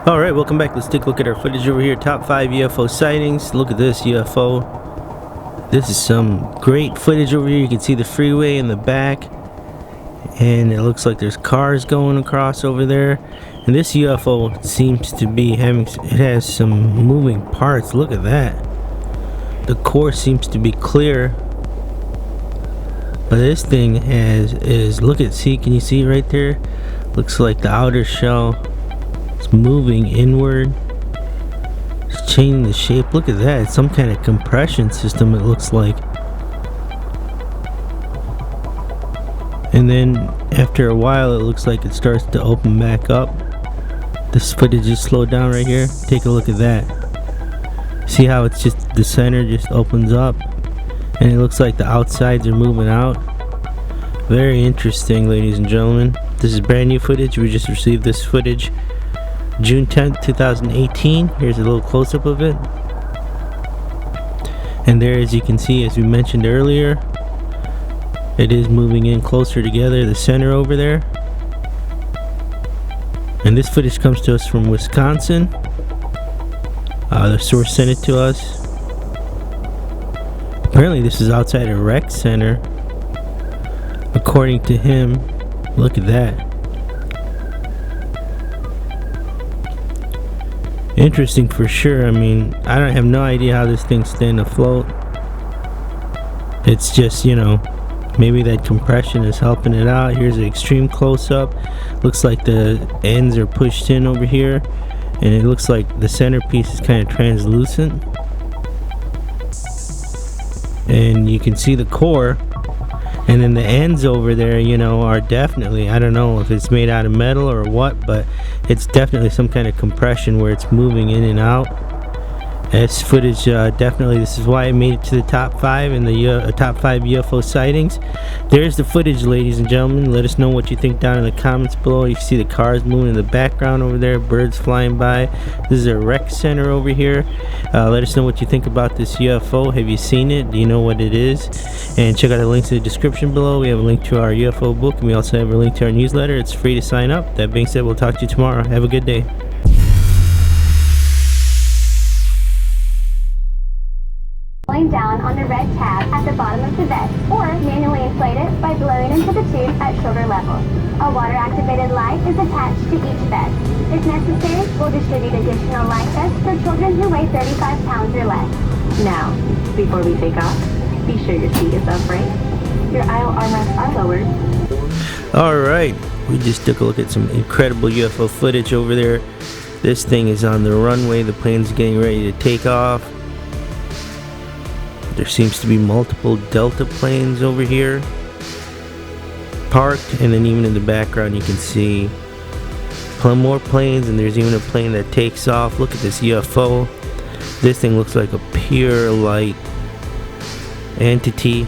Alright, welcome back. Let's take a look at our footage over here. Top 5 UFO sightings. Look at this UFO. This is some great footage over here. You can see the freeway in the back. And it looks like there's cars going across over there. And this UFO seems to be having, it has some moving parts. Look at that. The core seems to be clear. But this thing is, look at, see, can you see right there? Looks like the outer shell. It's moving inward. It's changing the shape. Look at that. It's some kind of compression system, it looks like. And then after a while, it looks like it starts to open back up. This footage is slowed down right here. Take a look at that. See how it's just the center just opens up, and it looks like the outsides are moving out. Very interesting, ladies and gentlemen. This is brand new footage. We just received this footage June 10th, 2018. Here's a little close-up of it. And there, as you can see, as we mentioned earlier, it is moving in closer together, the center over there. And this footage comes to us from Wisconsin. The source sent it to us. Apparently this is outside a rec center, according to him. Look at that. Interesting for sure. I mean, I don't have no idea how this thing's staying afloat. It's just, you know, maybe that compression is helping it out. Here's an extreme close-up. Looks like the ends are pushed in over here, and it looks like the centerpiece is kind of translucent. And you can see the core, and then the ends over there, you know, are definitely, I don't know if it's made out of metal or what, but it's definitely some kind of compression where it's moving in and out. This footage, definitely, this is why I made it to the top 5 in the top 5 UFO sightings. There's the footage, ladies and gentlemen. Let us know what you think down in the comments below. You see the cars moving in the background over there, birds flying by. This is a rec center over here. Let us know what you think about this UFO. Have you seen it? Do you know what it is? And check out the links in the description below. We have a link to our UFO book, and we also have a link to our newsletter. It's free to sign up. That being said, we'll talk to you tomorrow. Have a good day. Down on the red tab at the bottom of the vest, or manually inflate it by blowing into the tube at shoulder level. A water-activated light is attached to each vest. If necessary, we'll distribute additional life vests for children who weigh 35 pounds or less. Now, before we take off, be sure your seat is upright, your aisle armrests are lowered. Alright, we just took a look at some incredible UFO footage over there. This thing is on the runway. The plane's getting ready to take off. There seems to be multiple Delta planes over here parked, and then even in the background you can see more planes, and there's even a plane that takes off. Look at this UFO. This thing looks like a pure light entity.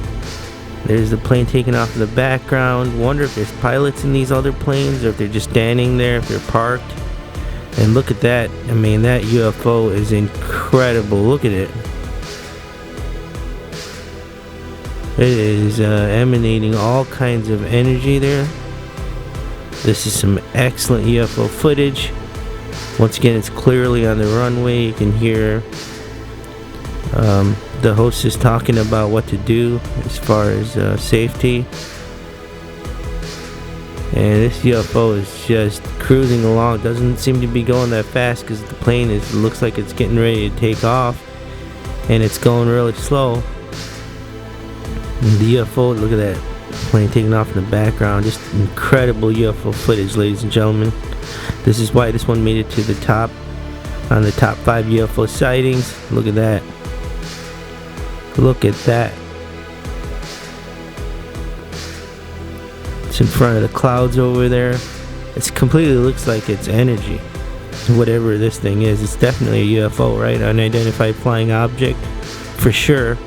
There's the plane taking off in the background. Wonder if there's pilots in these other planes, or if they're just standing there, if they're parked. And look at that. I mean, that UFO is incredible. Look at it. It is emanating all kinds of energy there. This is some excellent UFO footage. Once again, it's clearly on the runway. You can hear the host is talking about what to do as far as safety. And this UFO is just cruising along. Doesn't seem to be going that fast because the plane looks like it's getting ready to take off, and it's going really slow. And the UFO, look at that plane taking off in the background. Just incredible UFO footage, ladies and gentlemen. This is why this one made it to the top on the top 5 UFO sightings. Look at that. Look at that. It's in front of the clouds over there. It completely looks like it's energy. Whatever this thing is, it's definitely a UFO, right? Unidentified flying object, for sure.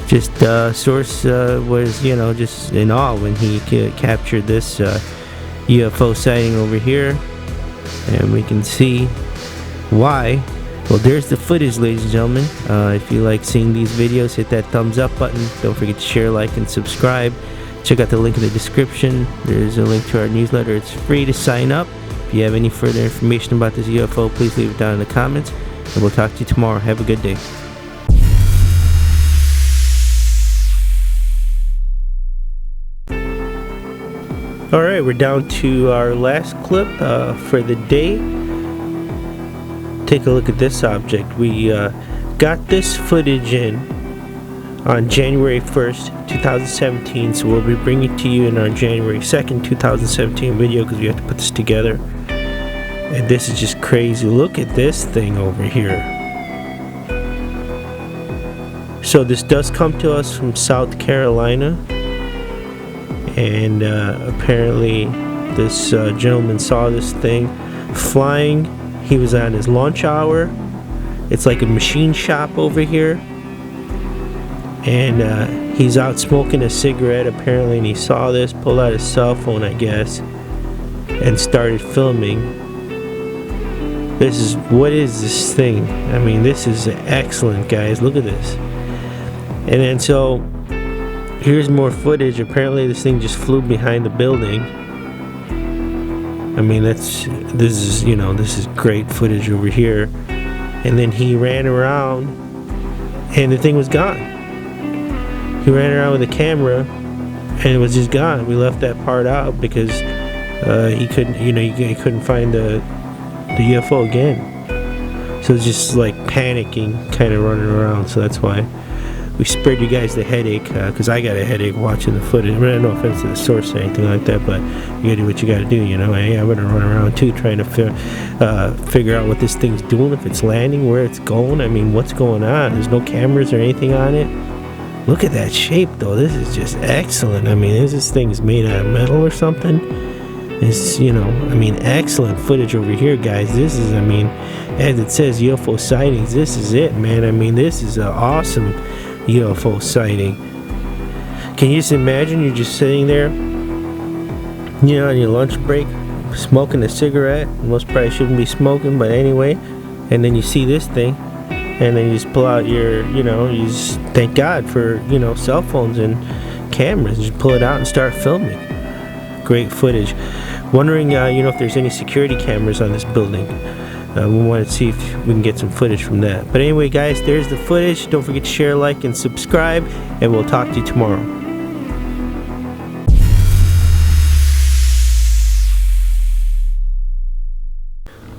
Just source was, you know, just in awe when he captured this UFO sighting over here, and we can see why. Well, there's the footage, ladies and gentlemen. If you like seeing these videos, hit that thumbs up button. Don't forget to share, like, and subscribe. Check out the link in the description. There's a link to our newsletter. It's free to sign up. If you have any further information about this UFO, please leave it down in the comments, and we'll talk to you tomorrow. Have a good day. Alright, we're down to our last clip for the day. Take a look at this object. We got this footage in on January 1st, 2017, so we'll be bringing it to you in our January 2nd, 2017 video, because we have to put this together. And this is just crazy. Look at this thing over here. So this does come to us from South Carolina, and apparently this gentleman saw this thing flying. He was on his lunch hour. It's like a machine shop over here, and he's out smoking a cigarette apparently, and he saw this, pulled out his cell phone, I guess, and started filming. What is this thing? I mean, this is excellent, guys. Look at this. And then so here's more footage. Apparently this thing just flew behind the building. I mean, this is great footage over here. And then he ran around and the thing was gone. He ran around with a camera and it was just gone. We left that part out because he couldn't, he couldn't find the UFO again. So it's just like panicking, kind of running around. So that's why we spared you guys the headache, because I got a headache watching the footage. I mean, no offense to the source or anything like that, but you gotta do what you gotta do, Hey, I'm gonna run around too, trying to figure out what this thing's doing, if it's landing, where it's going. I mean, what's going on? There's no cameras or anything on it. Look at that shape, though. This is just excellent. I mean, this thing's made out of metal or something. It's, excellent footage over here, guys. This is, as it says, UFO sightings. This is it, man. I mean, this is an awesome UFO sighting. Can you just imagine you're just sitting there, on your lunch break, smoking a cigarette? Most probably shouldn't be smoking, but anyway. And then you see this thing, and then you just pull out your, you just thank God for, cell phones and cameras. Just pull it out and start filming. Great footage. Wondering, if there's any security cameras on this building. We want to see if we can get some footage from that. But anyway, guys, there's the footage. Don't forget to share, like, and subscribe, and we'll talk to you tomorrow.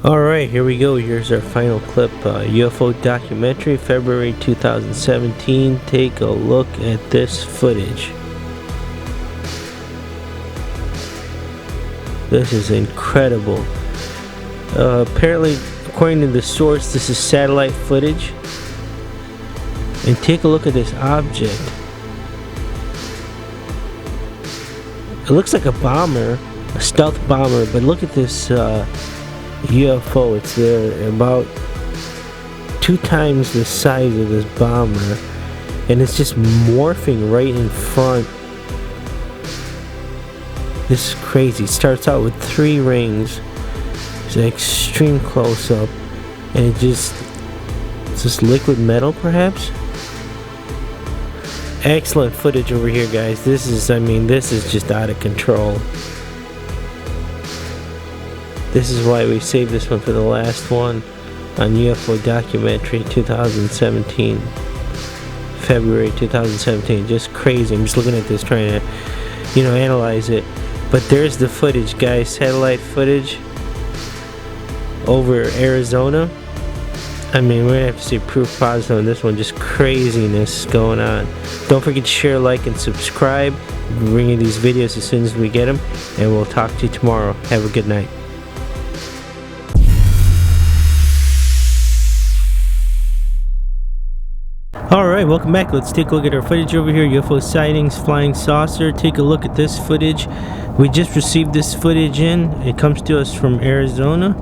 Alright, here we go. Here's our final clip. UFO Documentary, February 2017. Take a look at this footage. This is incredible. Apparently, according to the source, this is satellite footage. And take a look at this object. It looks like a bomber, a stealth bomber, but look at this UFO. It's about 2 times the size of this bomber, and it's just morphing right in front. This is crazy. It starts out with 3 rings. It's an extreme close-up, and it's just liquid metal, perhaps. Excellent footage over here, guys. This is just out of control. This is why we saved this one for the last one on UFO Documentary 2017, February 2017. Just crazy. I'm just looking at this, trying to, analyze it. But there's the footage, guys. Satellite footage over Arizona. We're gonna have to see proof positive on this one. Just craziness going on. Don't forget to share, like, and subscribe. We'll bring you these videos as soon as we get them, and we'll talk to you tomorrow. Have a good night. Alright, welcome back. Let's take a look at our footage over here. UFO sightings, flying saucer. Take a look at this footage. We just received this footage in. It comes to us from Arizona.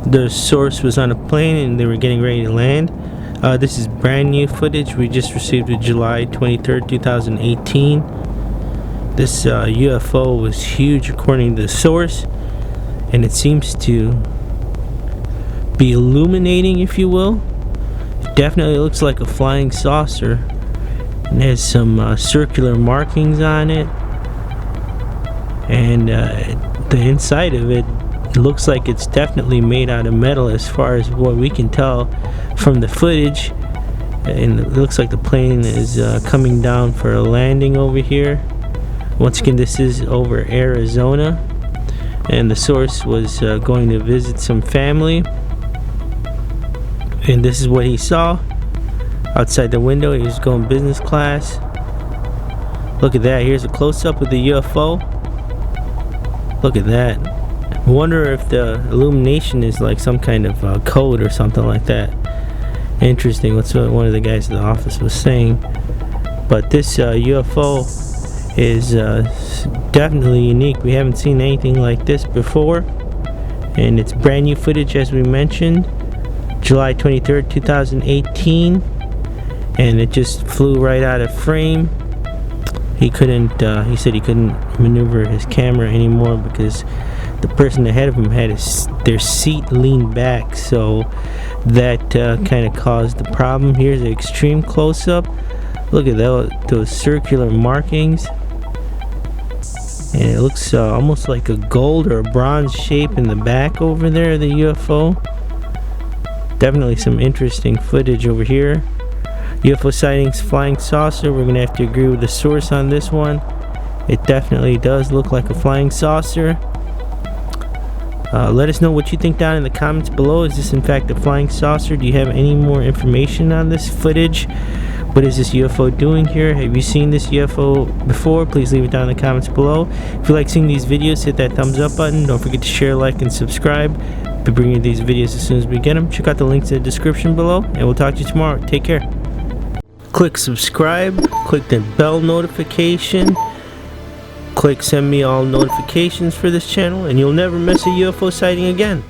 The source was on a plane and they were getting ready to land. This is brand new footage. We just received it July 23rd, 2018. This UFO was huge according to the source, and it seems to be illuminating, if you will. It definitely looks like a flying saucer, and there's some circular markings on it, and the inside of it It looks like it's definitely made out of metal as far as what we can tell from the footage. And it looks like the plane is coming down for a landing over here. Once again, this is over Arizona, and the source was going to visit some family, and this is what he saw outside the window. He was going business class. Look at that. Here's a close-up of the UFO. Look at that. I wonder if the illumination is like some kind of code or something like that. Interesting. What's what one of the guys in the office was saying. But this UFO is definitely unique. We haven't seen anything like this before, and it's brand new footage, as we mentioned, July 23rd, 2018, and it just flew right out of frame. He couldn't he said he couldn't maneuver his camera anymore because the person ahead of him had their seat leaned back, so that kind of caused the problem. Here's an extreme close-up. Look at those circular markings, and it looks almost like a gold or a bronze shape in the back over there, the UFO. Definitely some interesting footage over here. UFO sightings, flying saucer. We're gonna have to agree with the source on this one. It definitely does look like a flying saucer. Let us know what you think down in the comments below. Is this in fact a flying saucer? Do you have any more information on this footage? What is this UFO doing here? Have you seen this UFO before? Please leave it down in the comments below. If you like seeing these videos, hit that thumbs up button. Don't forget to share, like, and subscribe. We'll bring you these videos as soon as we get them. Check out the links in the description below, and we'll talk to you tomorrow. Take care. Click subscribe. Click the bell notification. Click send me all notifications for this channel, and you'll never miss a UFO sighting again.